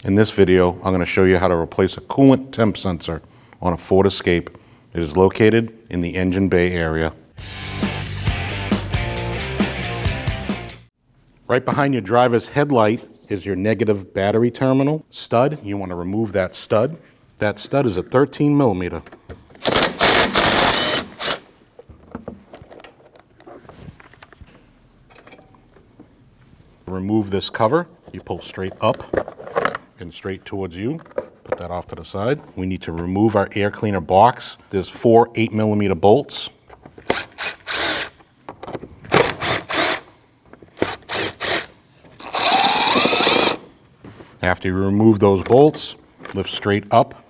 In this video, I'm going to show you how to replace a coolant temp sensor on a Ford Escape. It is located in the engine bay area. Right behind your driver's headlight is your negative battery terminal stud. You want to remove that stud. That stud is a 13 millimeter. Remove this cover. You pull straight up and straight towards you. Put that off to the side. We need to remove our air cleaner box. There's 4 8mm bolts. After you remove those bolts, lift straight up,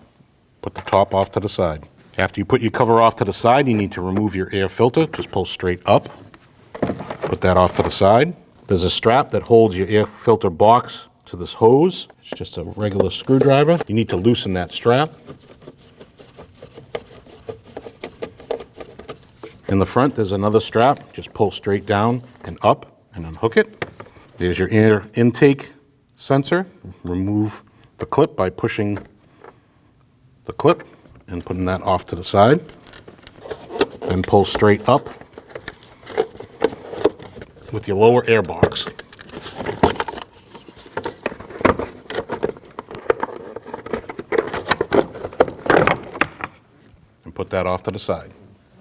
put the top off to the side. After you put your cover off to the side, you need to remove your air filter. Just pull straight up, put that off to the side. There's a strap that holds your air filter box to this hose. It's just a regular screwdriver. You need to loosen that strap. In the front, there's another strap. Just pull straight down and up and unhook it. There's your air intake sensor. Remove the clip by pushing the clip and putting that off to the side. Then pull straight up with your lower air box. And put that off to the side.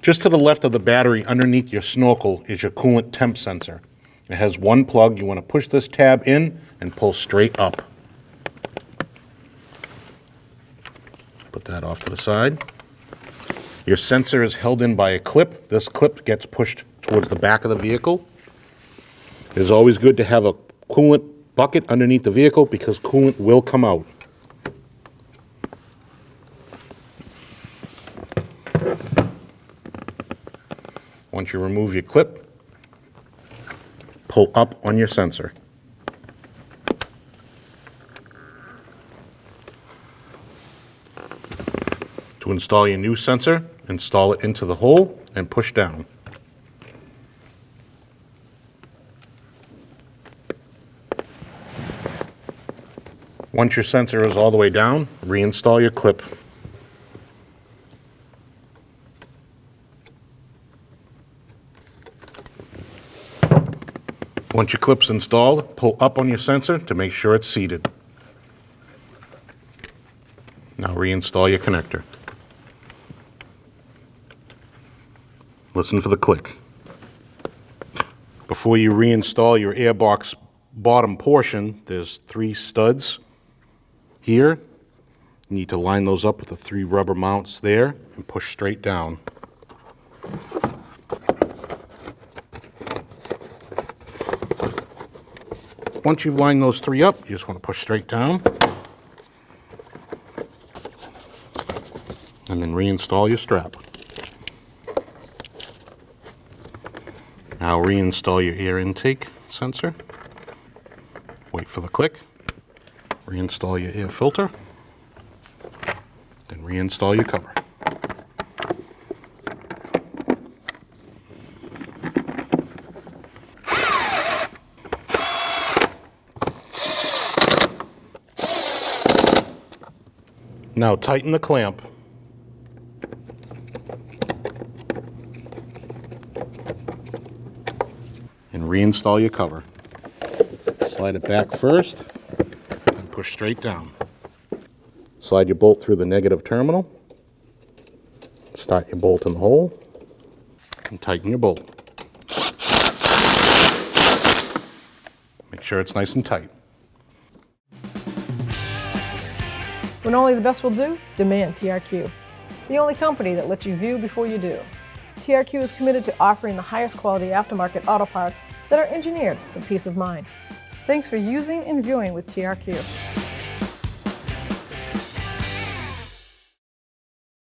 Just to the left of the battery underneath your snorkel is your coolant temp sensor. It has one plug. You want to push this tab in and pull straight up. Put that off to the side. Your sensor is held in by a clip. This clip gets pushed towards the back of the vehicle. It is always good to have a coolant bucket underneath the vehicle because coolant will come out. Once you remove your clip, pull up on your sensor. To install your new sensor, install it into the hole and push down. Once your sensor is all the way down, reinstall your clip. Once your clip's installed, pull up on your sensor to make sure it's seated. Now reinstall your connector. Listen for the click. Before you reinstall your airbox bottom portion, there's 3 studs here. You need to line those up with the 3 rubber mounts there and push straight down. Once you've lined those 3 up, you just want to push straight down and then reinstall your strap. Now reinstall your air intake sensor. Wait for the click. Reinstall your air filter. Then reinstall your cover. Now tighten the clamp. And reinstall your cover. Slide it back first, and push straight down. Slide your bolt through the negative terminal. Start your bolt in the hole, and tighten your bolt. Make sure it's nice and tight. When only the best will do, demand TRQ. The only company that lets you view before you do. TRQ is committed to offering the highest quality aftermarket auto parts that are engineered for peace of mind. Thanks for using and viewing with TRQ.